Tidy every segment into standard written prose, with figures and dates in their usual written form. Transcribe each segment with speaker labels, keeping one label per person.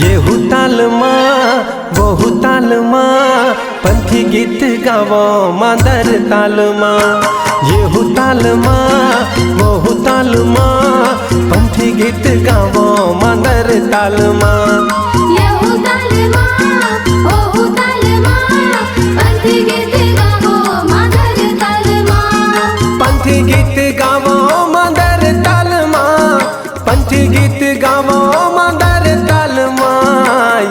Speaker 1: येहू तालमा बहु तालमा पंथी गीत गावो मांदर तालमा। येहू तालमा बहु तालमा पंथी गीत गावो मांदर तालमा।
Speaker 2: येहू तालमा बहु तालमा पंथी गीत गावो मांदर तालमा।
Speaker 1: पंथी गीत गावो मांदर तालमा, पंथी गीत गावो मांदर तालमा।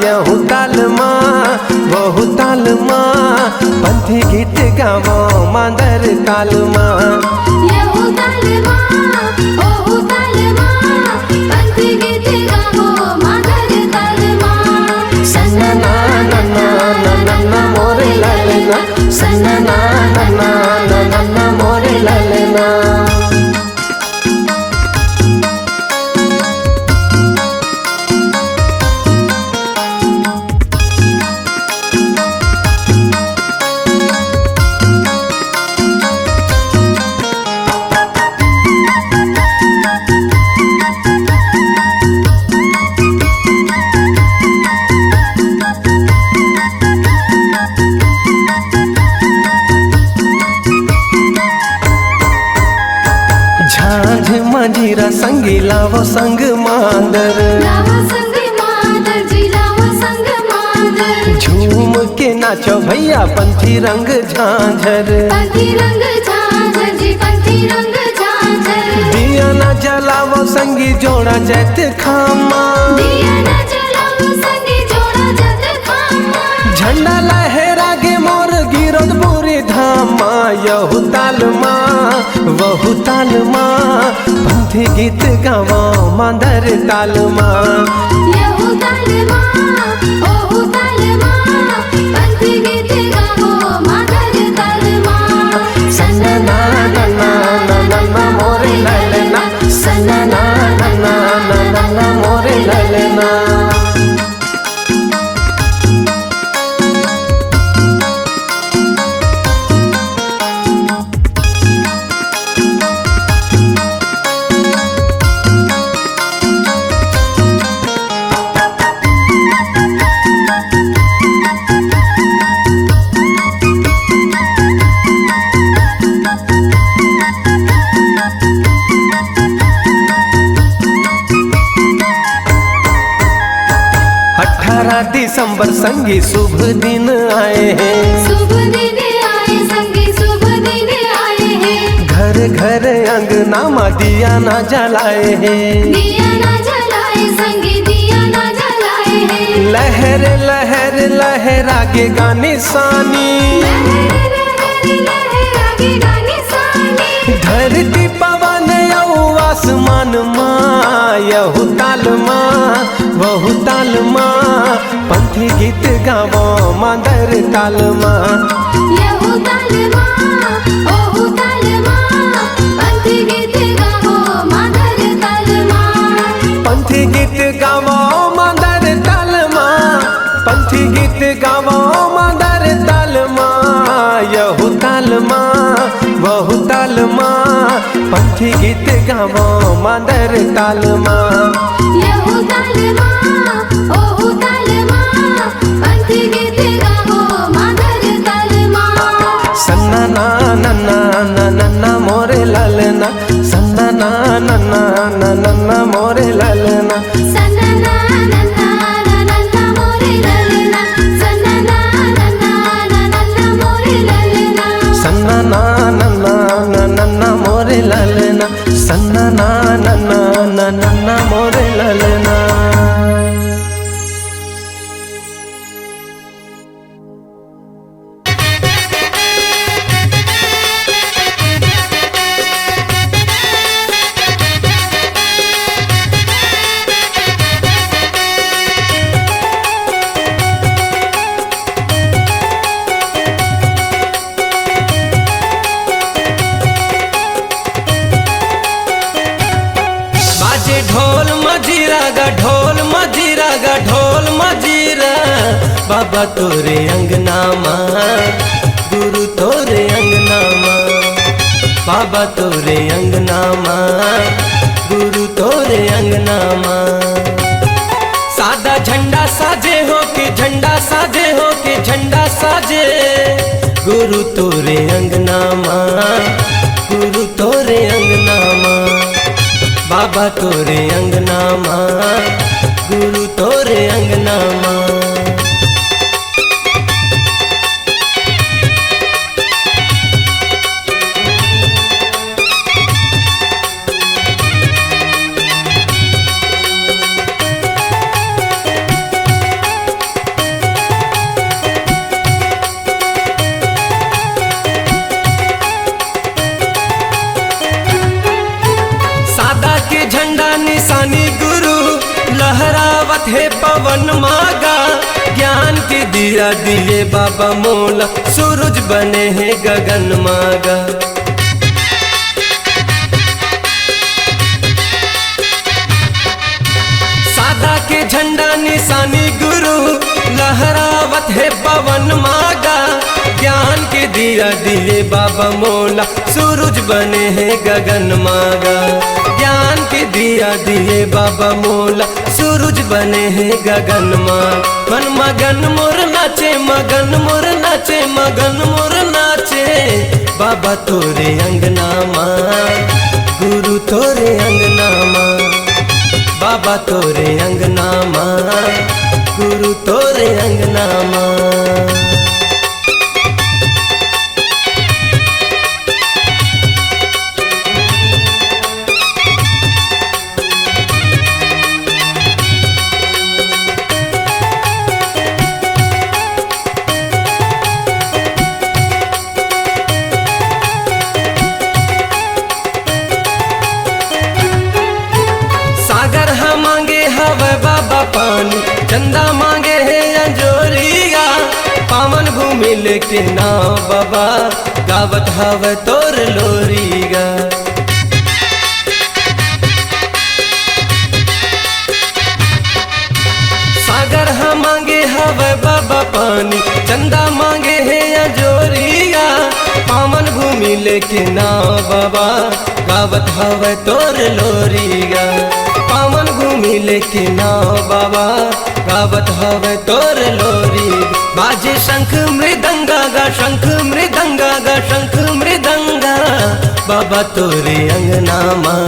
Speaker 1: येहू तालमा बहु तालमा पंथी गीत गावो मांदर तालमा।
Speaker 2: येहू तालमा बहु तालमा पंथी गीत गावो मांदर तालमा।
Speaker 1: सन्ना ना ना ना ना ना ना मोरे लालना, सन्ना ना ना ना ना ना ना मोरे लालना। झांझ मंजीरा संगी लावो संग मांदर,
Speaker 2: लावो संग मांदर जी लावो संग मांदर।
Speaker 1: झूम के नाचो भैया पंथी रंग झांझर।
Speaker 2: पंथी रंग झांझर जी पंथी रंग झांझर।
Speaker 1: दिया ना जलावो संगी जोड़ा जैत खामा,
Speaker 2: दिया ना जलावो संगी जोड़ा जैत खामा।
Speaker 1: झंडा लहरा गे मोर गिरोद पूरी धामा। येहू तालमा बहु तालमा पंथी गीत गावो मांदर तालमा।
Speaker 2: येहू तालमा बहु तालमा पंथी गीत गावो मांदर तालमा।
Speaker 1: सन्ना ना ना ना ना ना ना मोरे लालना, सन्ना ना ना ना ना ना ना मोरे लालना। दिसंबर संगी शुभ दिन आए हैं,
Speaker 2: शुभ दिन आए संगी शुभ दिन आए हैं।
Speaker 1: घर घर अंगना में दिया ना जलाए हैं,
Speaker 2: दिया ना जलाए संगी दिया ना जलाए हैं।
Speaker 1: लहर लहर लहरा के गाने सानी,
Speaker 2: लहर लहर लहरा के गाने सानी।
Speaker 1: धरती पवन आसमान माँ। येहू तालमा बहु तालमा पंथी गीत गावो मांदर तालमा।
Speaker 2: येहू तालमा बहु तालमा पंथी गीत गावो मांदर तालमा।
Speaker 1: पंथी गीत गावो मांदर तालमा, पंथी गीत गावो मांदर तालमा। येहू तालमा बहु तालमा पंथी गीत गावो मांदर तालमा।
Speaker 2: येहू तालमा बहु तालमा पंथी गीत गावो मांदर तालमा।
Speaker 1: सन्ना ना ना ना ना ना ना मोरे लालना, सन्ना ना ना ना ना ना ना मोरे लालना।
Speaker 2: सन्ना ना ना ना ना ना ना मोरे लालना। सन्ना ना ना ना ना ना ना मोरे लालना।
Speaker 1: सन्ना ना ना ना ना ना ना मोरे लालना, सन्ना ना ना ना ना ना ना मोरे लालना। बाबा तोरे अंगना माँ गुरु तोरे अंगना माँ बाबा तोरे अंगना माँ गुरु तोरे अंगना माँ सादा झंडा साजे हो के झंडा साजे हो के झंडा साजे गुरु तोरे अंगना माँ गुरु तोरे अंगना माँ बाबा तोरे अंगना माँ गुरु तोरे अंगना माँ झंडा निशानी गुरु लहरावत है पवन मागा ज्ञान के दिया दिए बाबा मोला सूरज बने हैं गगन मागा सादा के झंडा निशानी गुरु लहरावत है पवन मागा ज्ञान के दिया दिए बाबा मोला सूरज बने हैं गगन मागा ज्ञान के दिया दिए बाबा मोला सूरज बने हैं गगन माँ मन मगन मोर नाचे मगन मोर नाचे मगन मोर नाचे बाबा तोरे अंगना माँ गुरु तोरे अंगना माँ बाबा तोरे अंगना माँ गुरु तोरे अंगना माँ बाबा पानी चंदा मांगे है अंजोरिया पावन भूमि लेके नाव बाबा गावत हवे तोर लोरिया सागर हम मांगे हवे बाबा पानी चंदा मांगे है अंजोरिया पावन भूमि लेके नाव बाबा गावत हवे तोर लोरिया पावन भूमि लेके नाव बाबा गावत हवे तोर लोरी बाजे शंख मृदंगा गा शंख मृदंगा गा शंख मृदंगा बाबा तोरे अंगना माँ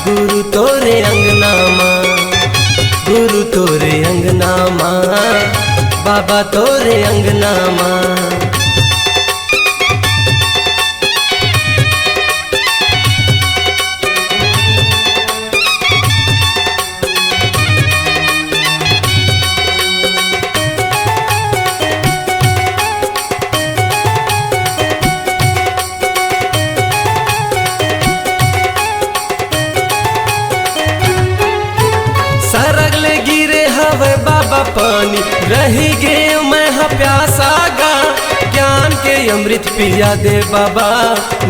Speaker 1: गुरु तोरे अंगना माँ गुरु तोरे अंगना माँ बाबा तोरे अंगना माँ सरगले गिरे हवे बाबा पानी रही गे मैं प्यासा गा ज्ञान के अमृत पिया दे बाबा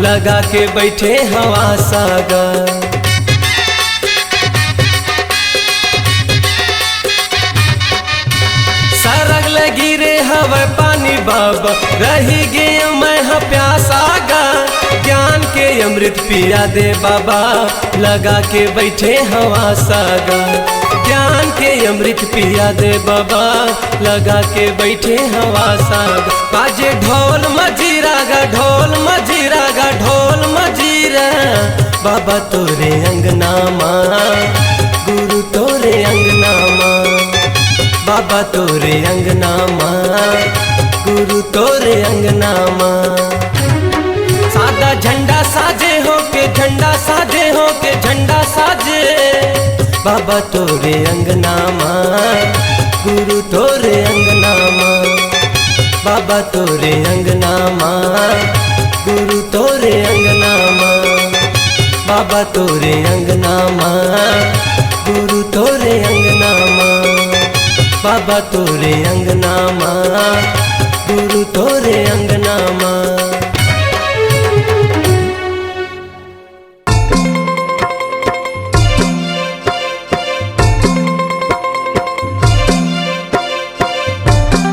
Speaker 1: लगा के बैठे हवा सागा सरगले गिरे हवे पानी बाबा रही गे मैं प्यासा गा ज्ञान के अमृत पिया दे बाबा लगा के बैठे हवा सागा ज्ञान के अमृत पिया दे बाबा लगा के बैठे हवा साग बाजे ढोल मजीरा गा ढोल मजीरा गा ढोल मजीरा बाबा तोरे अंगना माँ गुरु तोरे अंगना माँ बाबा तोरे अंगना माँ गुरु तोरे अंगना माँ सादा झंडा साजे हो के झंडा साजे हो के झंडा साजे बाबा तोरे अंगना माँ गुरु तोरे अंगना माँ बाबा तोरे अंगना माँ गुरु तोरे अंगना माँ बाबा तोरे अंगना माँ गुरु तोरे अंगना माँ बाबा तोरे अंगना माँ गुरु तोरे अंगना माँ
Speaker 2: Thank you.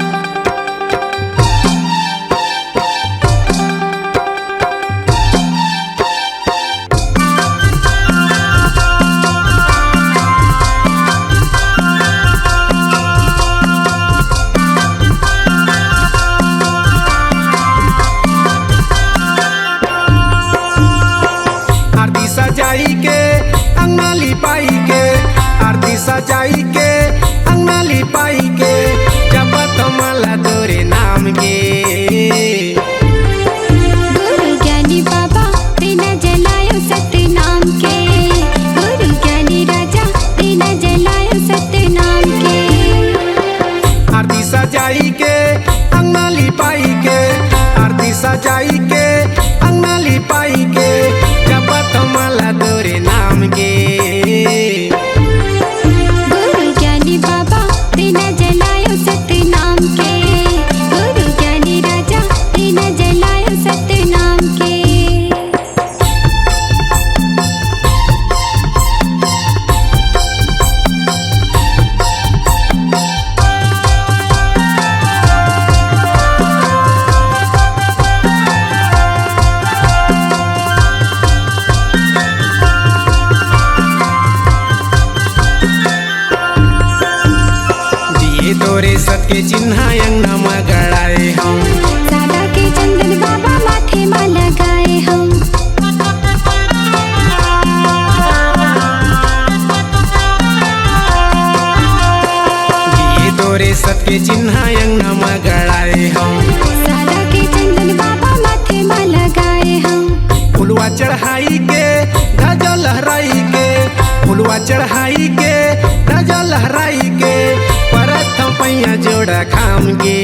Speaker 3: जोड़ा खाम के।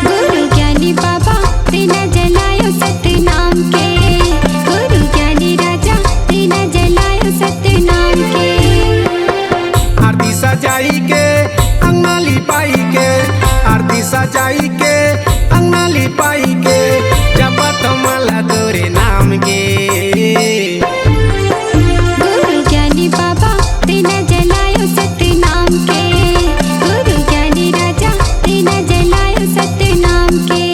Speaker 2: गुरु ज्ञानी बाबा दीना जलायो सतनाम के। गुरु ज्ञानी राजा दीना जलायो सतनाम के।
Speaker 3: आरती सजाई के अंगना लिपाई के, आरती सजाई के अंगना लिपाई के, जपत माला तोरे नाम के।
Speaker 2: गुरु ज्ञानी बाबा दीना जलायो सतनाम के। गुरु ज्ञानी राजा दीना जलायो सतनाम के।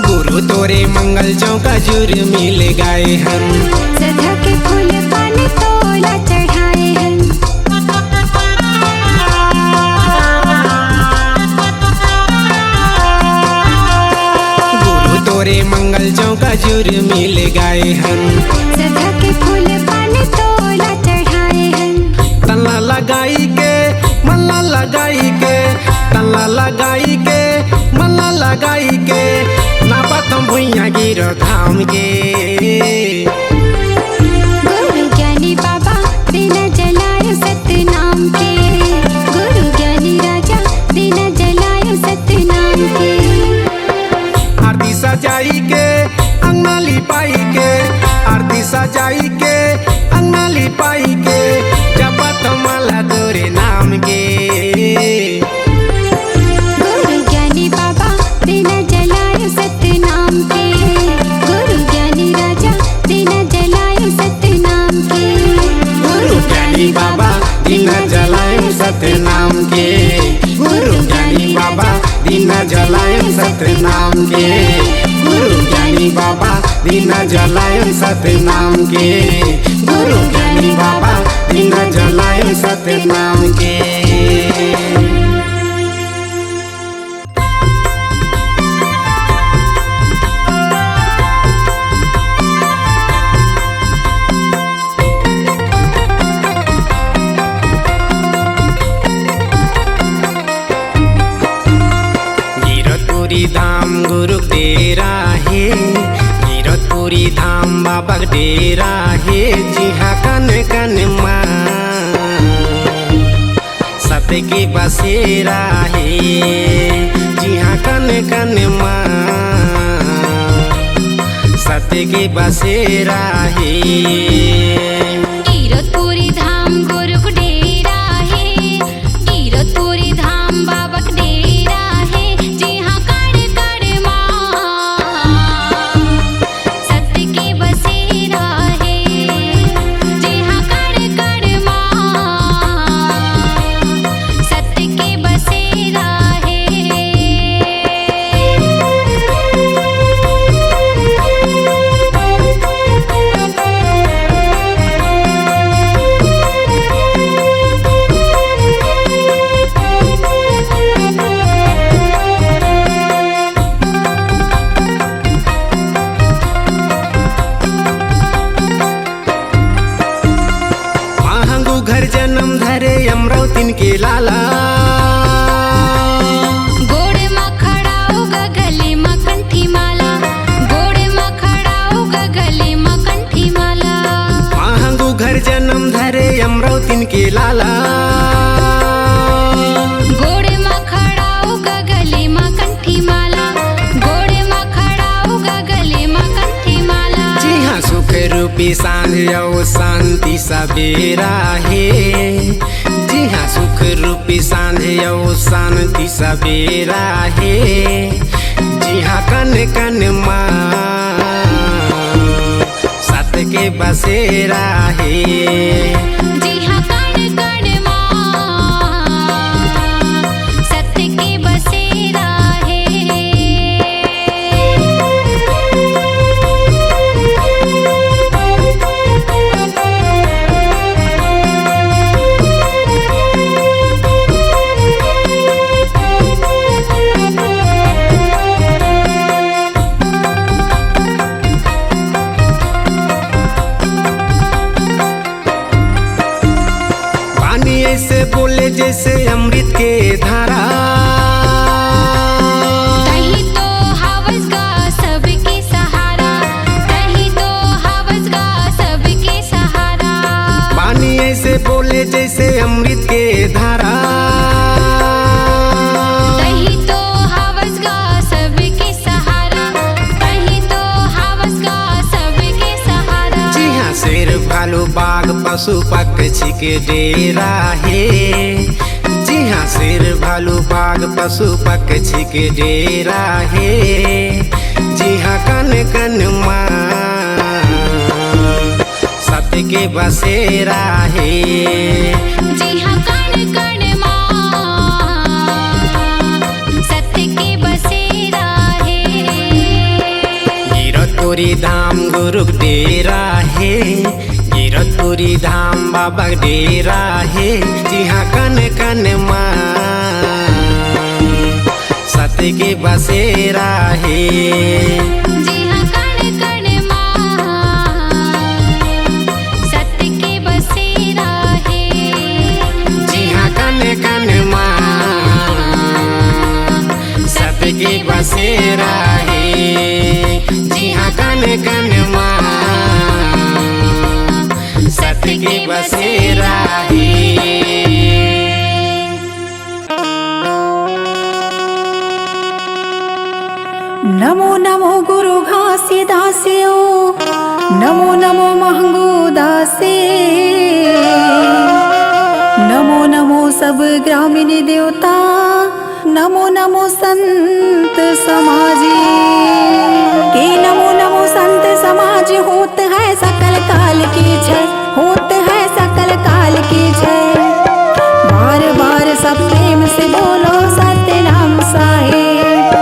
Speaker 3: गुरु तोरे मंगल चौका जुर मिल गए हम,
Speaker 2: सदा के फूल पान तोला चढ़ाए हैं।
Speaker 3: गुरु तोरे मंगल चौका जुर मिल गए हम,
Speaker 2: सदा के फूल पान तोला चढ़ाए हैं।
Speaker 3: तल्ला लगाई के मल्ला लगाई के, तल्ला लगाई के मल्ला लगाई के, नापतम भुइया गिरो धाम के।
Speaker 2: गुरु ज्ञानी बाबा दीना जलायो सतनाम के। गुरु ज्ञानी राजा दीना जलायो सतनाम के।
Speaker 3: आरती सजाई के अंगना लिपाई के, आरती सजाई के अंगना लिपाई के, जपत माला तोरे नाम के।
Speaker 2: गुरु ज्ञानी बाबा दीना जलायो सतनाम के। गुरु ज्ञानी राजा दीना जलायो सतनाम के।
Speaker 3: गुरु ज्ञानी बाबा दीना जलायो सतनाम के। गुरु ज्ञानी बाबा दीना जलायो सतनाम के। गुरु ज्ञानी बाबा दीना जलायो सतनाम के। गुरु ज्ञानी बाबा दीना जलायो सतनाम के। गिरतपुरी धाम गुरु डेरा है, गिरतपुरी धाम बाबा डेरा है, जिहा कन कन माँ सत्य के बसेरा है, जिहा कन कन माँ सत्य के बसेरा है।
Speaker 2: गिरतपुरी धाम गुरु को डेरा है। गिरतपुरी धाम बाबा का डेरा है। जहाँ कड़ कड़ माँ सत्य के बसेरा है। जहाँ कड़ कड़ माँ सत्य के बसेरा है।
Speaker 3: महंगू घर जन्म धरे अमरावतीन के लाला,
Speaker 2: गोड़े में खड़ा होगा गले में कंठी माला। गोड़े में खड़ा होगा गले में कंठी माला।
Speaker 3: महंगू घर जन्म धरे अमरावतीन के लाला,
Speaker 2: गोड़े में खड़ा होगा गले में कंठी माला। गोड़े में खड़ा होगा गले में कंठी माला।
Speaker 3: जी हाँ सुख रूपी सांझ और शांति सवेरा है, जी हाँ सुख रूपी सांझ और शांति सवेरा है, जी हाँ कन कन माँ सत्य के बसेरा है।
Speaker 2: जी हाँ कण कण माँ सत्य के बसेरा है।
Speaker 3: ऐसे बोले जैसे अमृत के धारा।
Speaker 2: कहीं तो हवस गा सबके सहारा, कहीं तो हवस गा सबके सहारा।
Speaker 3: पानी ऐसे बोले जैसे अमृत के धारा।
Speaker 2: कहीं तो हवस गा सबके सहारा, कहीं तो हवस गा सबके सहारा।
Speaker 3: जी हाँ, शेर भालू बाघ पशु पक्षी के डेरा है। जी हाँ, शेर भालू बाघ पशु पक्षी के डेरा है। जी हाँ, कन कन माँ सत्य के बसेरा है।
Speaker 2: जी हाँ, कण कण माँ सत्य के बसेरा है।
Speaker 3: गिरतपुरी धाम गुरु डेरा है। गिरतपुरी धाम बाबा डेरा है। जी हाँ, कन कन माँ सत्य के बसेरा है।
Speaker 2: जी हाँ, कण कण माँ सत्य के बसेरा है।
Speaker 3: जी हाँ, कन कन माँ सत्य के बसेरा है। जी हाँ, कन कन माँ सत्य के बसेरा है।
Speaker 4: नमो नमो गुरु घासी दास्यो, नमो नमो महंगू दासे। नमो नमो सब ग्रामीण देवता, नमो नमो संत समाजी के। नमो नमो संत समाज होत है सकल काल की जय, होत है सकल काल की जय। बार बार सब प्रेम से बोलो सत्य नाम साहेब,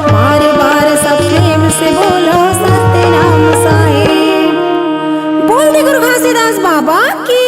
Speaker 4: बार बार सब प्रेम से बोलो सत्य नाम साहेब। बोल दे गुरु घासीदास बाबा की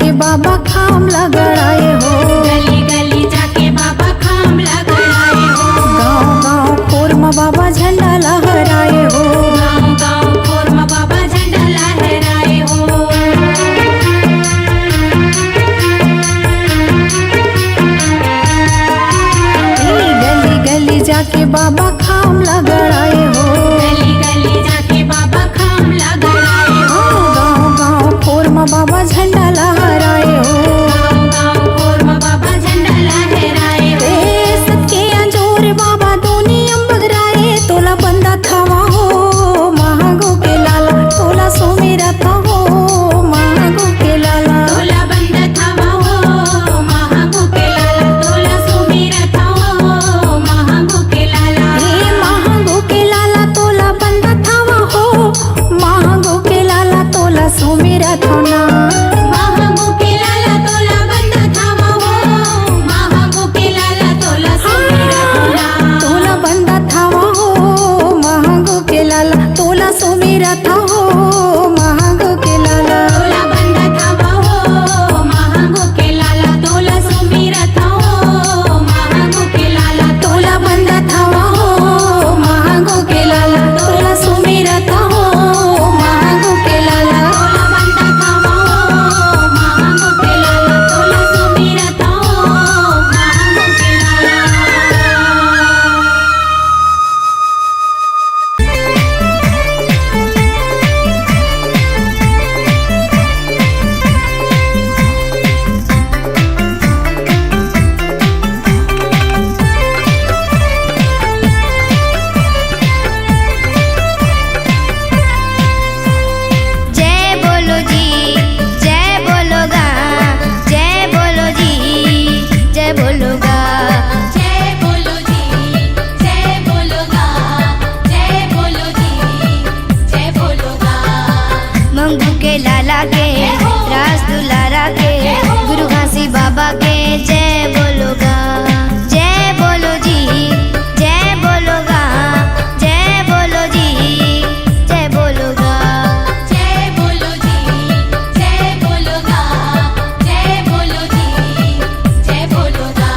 Speaker 4: जाके बाबा खाम लगड़ाए हो।
Speaker 2: गली गली जाके बाबा खाम लगड़ाए हो।
Speaker 4: गाँव गाँव खोर में बाबा झंडा लहराए हो।
Speaker 2: गाँव गाँव खोर में बाबा झंडा लहराए हो।
Speaker 4: गली गली जाके बाबा खाम लगड़ाए हो।
Speaker 2: गली गली जाके बाबा खाम लगड़ाए हो।
Speaker 4: गाँव गाँव खोर में बाबा झंडा लहराए हो।
Speaker 2: गाँव गाँव खोर में बाबा झंडा लहराए हो।
Speaker 4: सबके अंजोर बाबा दोनी अम्बगराए तोला बंदा थावा हो महागो के लाला तोला सोमेरा था हो महागो के लाला।
Speaker 2: तोला बंदा थावा हो महागो के लाला। तोला सुमेरा था हो महागो के लाला।
Speaker 4: हे महागो के लाला तोला बंदा थावा हो महागो के लाला तोला सोमेरा था ना।
Speaker 2: महागो के लाला तोला बंदा थावा हो महागो के लाला तोला सुमेरा था ना।
Speaker 4: तोला बंदा थावा हो महागो के लाला तोला सोमेरा था हो महागो के लाला।
Speaker 2: तोला बंदा थावा हो महागो के लाला। तोला सुमेरा था हो महागो के लाला।
Speaker 4: तोला बंदा थावा हो महागो के लाला तोला सुमेरा था हो महागो के लाला।
Speaker 2: तोला बंदा थावा हो महागो के लाला। तोला सुमेरा था हो महागो के लाला।
Speaker 5: जय बोलो जी जय बोलो गा जय बोलो जी जय बोलो गा
Speaker 2: जय बोलो जी जय बोलो गा जय बोलो जी जय बोलो गा।
Speaker 5: मंगू के लाला के रास दुलारा के गुरु घासी बाबा के जय बोलो गा जय बोलो जी जय बोलो गा जय बोलो जी जय बोलो गा
Speaker 2: जय बोलो जी जय बोलो गा जय बोलो जी जय बोलो गा।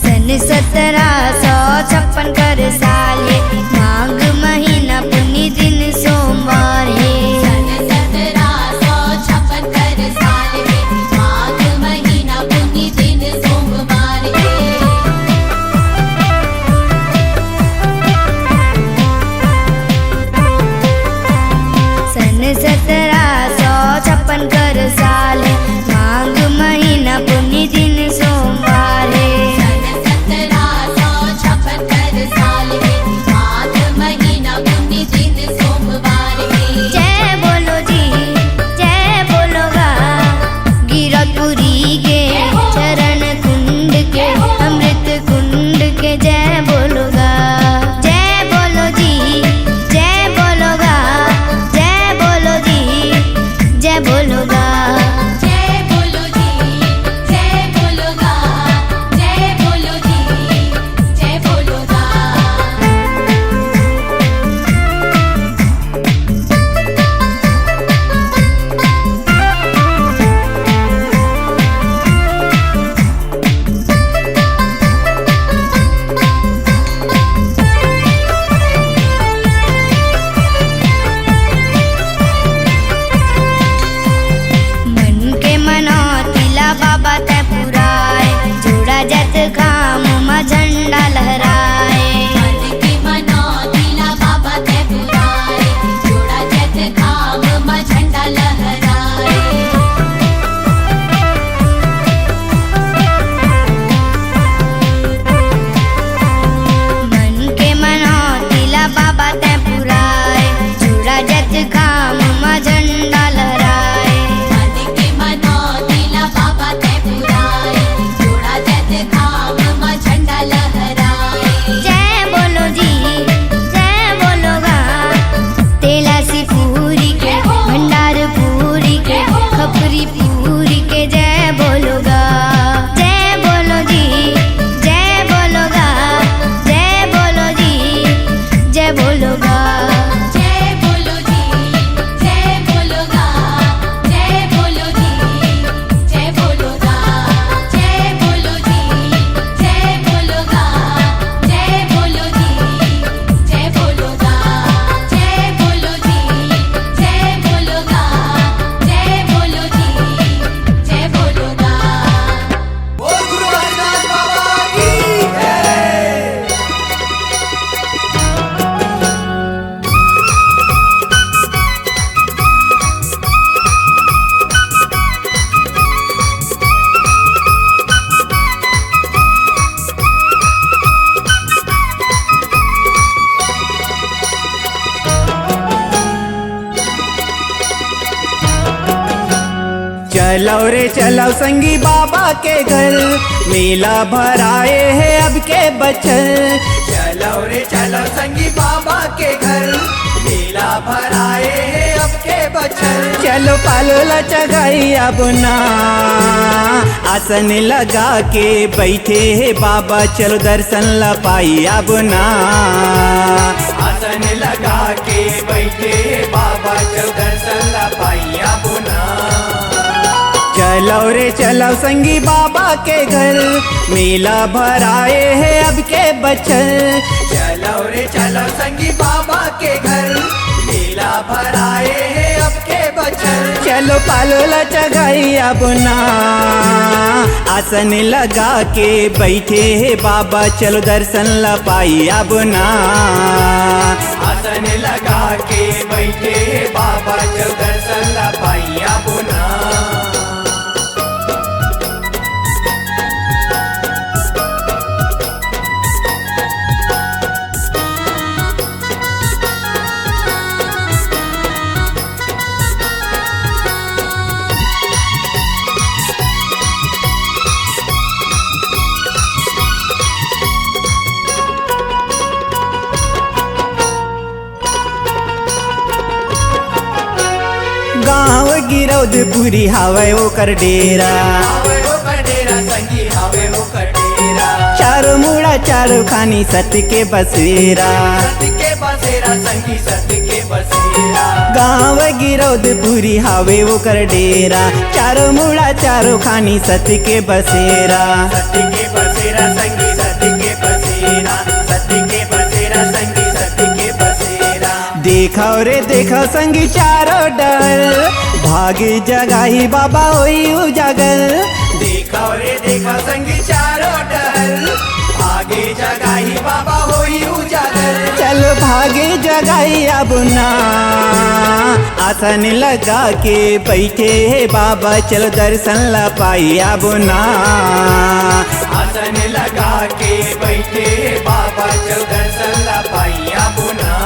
Speaker 5: सन 1756 कर साल है माघ महीना पुण्य दिन सोमवार है।
Speaker 2: सन 1756 कर साल है माघ महीना पुण्य दिन सोमवार है।
Speaker 5: सन 1756 कर साल है माघ महीना पुण्य दिन सोमवार है।
Speaker 2: सन 1756 कर साल है माघ
Speaker 3: चलो रे चलो संगी बाबा के घर, मेला भराए है अब के बचल।
Speaker 1: चलो रे चलो संगी बाबा के घर, मेला भराए है अब के बचल।
Speaker 3: चलो पालोला चगाई अब ना, आसन लगा के बैठे है बाबा, चलो दर्शन ला पाई अब ना।
Speaker 1: आसन लगा के बैठे बाबा, चलो दर्शन ला पाई अब ना।
Speaker 3: चलो रे चलो संगी बाबा के घर, मेला भराए है अब के बचल।
Speaker 1: चलो रे चलो संगी बाबा के घर, मेला भराए है अब के बचल।
Speaker 3: चलो पालोला चगाई अब ना, आसन लगा के बैठे है बाबा, चलो दर्शन ला पाई अब ना।
Speaker 1: आसन लगा के बैठे बाबा, चलो दर्शन ला पाई अब ना।
Speaker 3: गाँव गिरौदपुरी हवे ओकर डेरा,
Speaker 1: हवे ओकर डेरा संगी हवे ओकर डेरा।
Speaker 3: चारों मुड़ा चारों खानी सत्य के बसेरा,
Speaker 1: सत्य के बसेरा संगी सत्य के बसेरा।
Speaker 3: गाँव गिरौदपुरी हवे ओकर डेरा, चारों मुड़ा चारों खानी सत्य के बसेरा।
Speaker 1: सत्य के बसेरा संगी सत्य के बसेरा, सत्य के बसेरा संगी सत्य के बसेरा।
Speaker 3: देखो रे देखो संगी चारों डर, भागी जगाही बाबा होई उजागर।
Speaker 1: देखो रे देखो संगी चारों डर, आगे जगाही बाबा होई उजागर।
Speaker 3: चलो भागे जगाई अब ना, आसन लगा के बैठे है बाबा, चलो दर्शन ला पाई अब ना।
Speaker 1: आसन लगा के बैठे बाबा, चलो दर्शन ला पाई अब ना।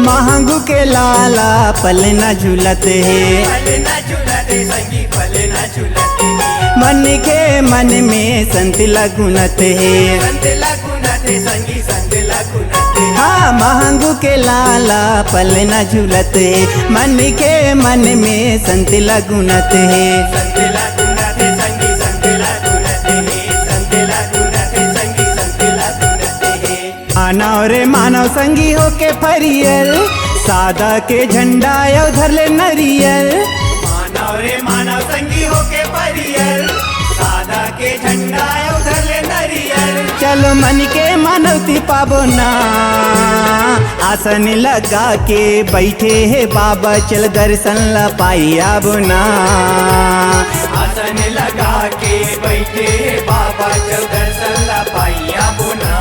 Speaker 3: महंगू के लाला पल न झूलत है,
Speaker 1: पल न झूलते संगी पल न झूलते।
Speaker 3: मन के मन में संत लगुनत है।
Speaker 1: संत लगुनते संगी संत लगुनते।
Speaker 3: हाँ महंगू के लाला पल न झूलत है, मन के मन में संत लगुनत है।
Speaker 1: संत लगुनते संगी संत लगुनते, संत लगुनते संगी संत लगुनते।
Speaker 3: आना रे मानव संगी हो के फरियल, सादा के झंडा यो धर ले नरियल।
Speaker 1: मानव रे मानव संगी हो के परियल, सादा के झंडा उधर ले नरियल।
Speaker 3: चलो मन के मानवती पाबो ना, आसन लगा के बैठे है बाबा, चल दर्शन ला पाई अब ना।
Speaker 1: आसन लगा के बैठे बाबा, चल दर्शन ला पाई अब ना।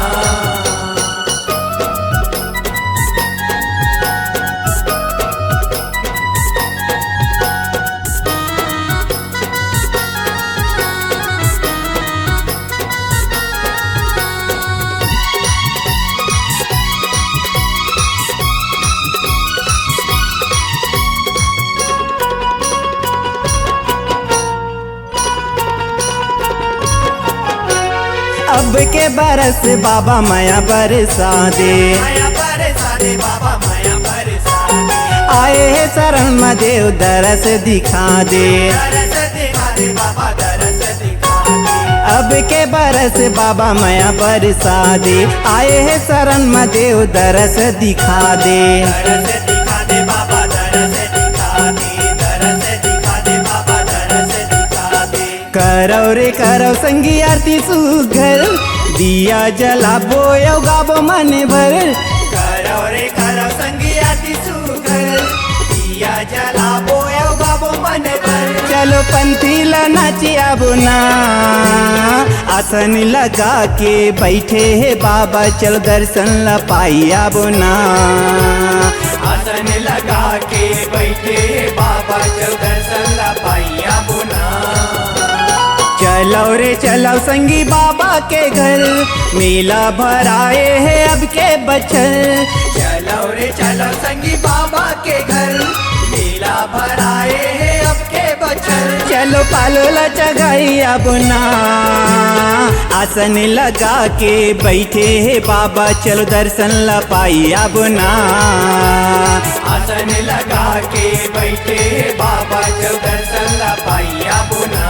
Speaker 3: अब के बरस बाबा माया बरसा दे,
Speaker 1: माया बरसा दे बाबा माया बरसा दे।
Speaker 3: आए है शरण में देव दरस दिखा दे।
Speaker 1: दरस दिखा दे बाबा दरस दिखा दे।
Speaker 3: अब के बरस बाबा माया बरसा दे, आए है शरण में देव दरस दिखा दे।
Speaker 1: दरस दिखा दे बाबा दरस दिखा दे, दरस दिखा दे बाबा दरस दिखा दे।
Speaker 3: करौ रे करौ संगी आरती सुघर, दिया जला बोयो गाबो मन भर।
Speaker 1: करो रे करो संगिया ती सुघर, दिया जला बोयो गाबो मन भर।
Speaker 3: चलो पंथी ला नाचिया बुना आसन लगा के बैठे है बाबा चल दर्शन ला पाइया बुना आसन लगा के बैठे है बाबा चल दर्शन ला पाइया बुना चलो रे चलो संगी बाबा के घर मेला भराए है अब के बचल चलो रे चलो संगी बाबा के घर मेला भराए है अब के बचल चलो पालो ला चगाइया बुना आसन लगा के बैठे है बाबा चलो दर्शन ला पाइया बुना आसन लगा के बैठे है बाबा चलो दर्शन ला पाइया बुना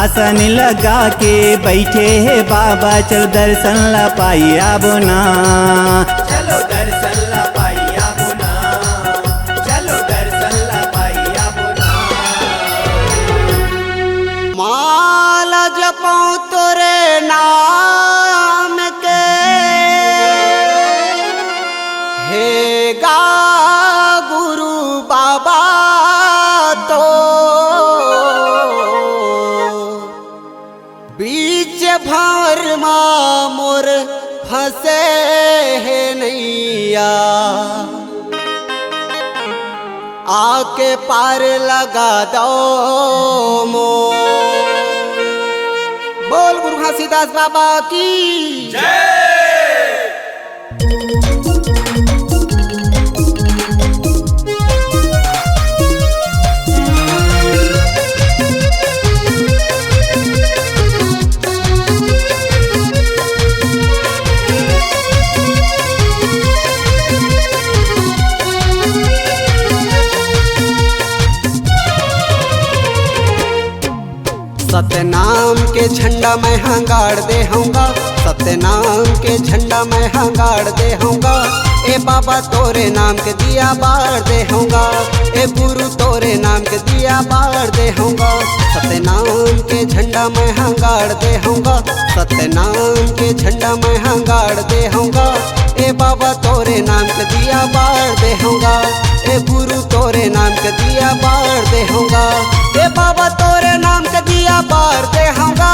Speaker 3: आसन लगा के बैठे है बाबा चलो दर्शन ला पाइया बुना चलो दर्शन ला पाइया बुना चलो दर्शन ला पाइया बुना माला जपो तोरे नाम के हे गा गुरु बाबा तो बीच भंवर मोर फंसे है नैया आके पार लगा दो बोल गुरु घासीदास बाबा की जय। सतनाम के झंडा मैं गाड़ दे होऊंगा सतनाम के झंडा मैं गाड़ दे होऊंगा ए बाबा तोरे नाम के दिया बार दे होऊंगा ए गुरु तोरे नाम के दिया बार दे होऊंगा सतनाम के झंडा मैं गाड़ दे होऊंगा सतनाम के झंडा मैं गाड़ दे होऊंगा ए बाबा तोरे नाम के दिया बार दे होऊंगा ए गुरु तोरे नाम के दिया बार दे होऊंगा ए बाबा तोरे नाम के दिया बार दे होऊंगा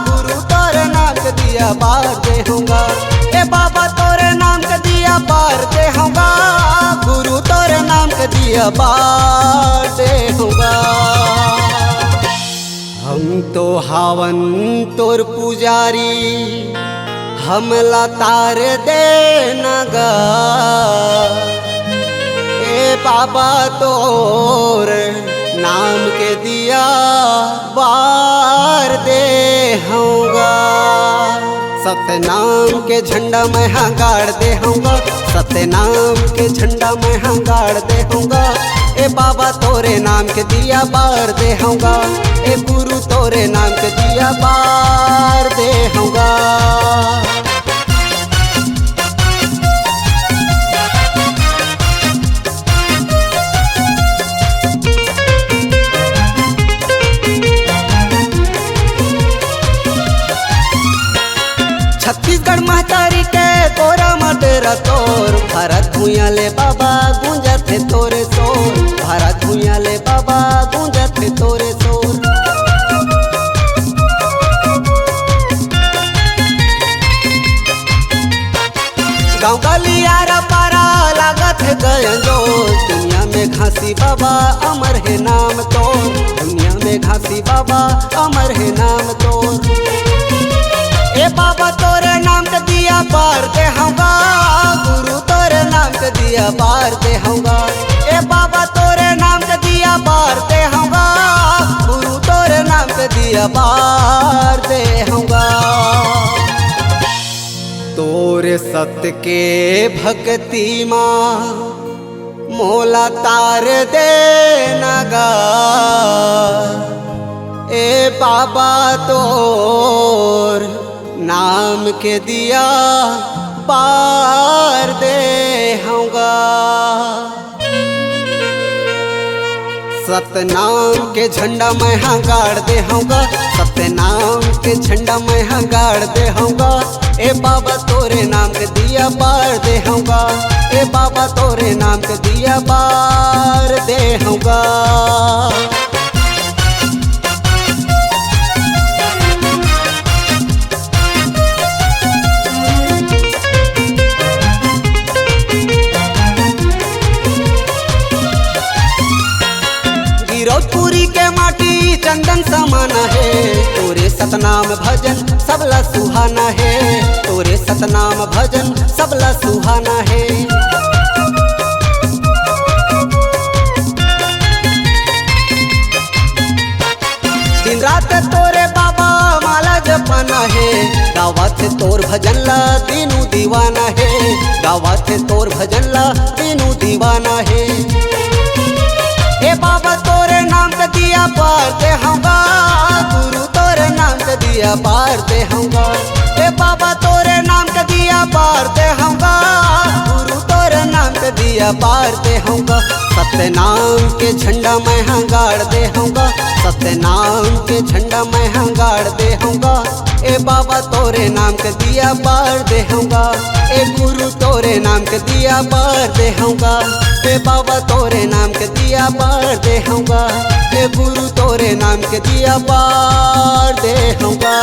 Speaker 3: गुरु तोरे नाम के दिया बार दे होऊंगा ए बाबा तोरे नाम के दिया बार दे होऊंगा गुरु तोरे नाम के दिया बार दे होऊंगा हम तो हावन तोर पुजारी हमला तार दे नगा ए बाबा तोर नाम के दिया बार दे होऊंगा सतनाम के झंडा मैं गाड़ दे होऊंगा सतनाम के झंडा मैं गाड़ दे होऊंगा ए बाबा तोरे नाम के दिया बार दे होऊंगा ए गुरु तोरे नाम के दिया बार दे होऊंगा छत्तीसगढ़ महतारी के तोरा मटेरा तोर भारत भूया ले बाबा गूंजत है तोरे शोर भारत भूया ले बाबा गूंजत है तोरे शोर गाँव गलियारा पारा लागत है गंजो दुनिया में घासी बाबा अमर है नाम तोर दुनिया में घासी बाबा अमर है नाम तोर ए बाबा तोरे नाम के दिया बार दे होऊंगा गुरु तोरे नाम के दिया बार दे होऊंगा ए बाबा तोरे नाम के दिया बार दे होऊंगा गुरु तोरे नाम के दिया बार दे होऊंगा तोरे सत्य के भक्ति माँ मोला तार दे नगा ए बाबा तोर नाम के दिया बार दे होऊंगा सतनाम के झंडा मैं गाड़ दे होऊंगा सतनाम के झंडा मैं गाड़ दे होऊंगा ए बाबा तोरे नाम के दिया बार दे होऊंगा ए बाबा तोरे नाम के दिया बार दे होऊंगा
Speaker 6: समाना है। तोरे सतनाम भजन सबला सुहाना है। तोरे सतनाम भजन सबला सुहाना है। दिन रात तोरे बाबा माला जपाना है। गावात तोर भजन ला दीनू दीवाना है। गावात तोर भजन ला दीनू दीवाना है। हे बाबा तोरे नाम का दिया पार दे होगा। गुरु तोरे नाम का दिया पार दे होगा। हे बाबा तोरे नाम का दिया पार दे होगा। गुरु तोरे नाम का दिया पार दे होगा। सत्य नाम के झंडा मैं गाड़ दे होगा। सत्य नाम के झंडा मैं गाड़ दे होगा। ए बाबा तोरे नाम के दिया पार दे होगा। ए गुरु तोरे नाम के दिया पार दे होगा। ए बाबा तोरे नाम के दिया पार दे होगा। ए गुरु तोरे नाम के दिया पार दे होगा।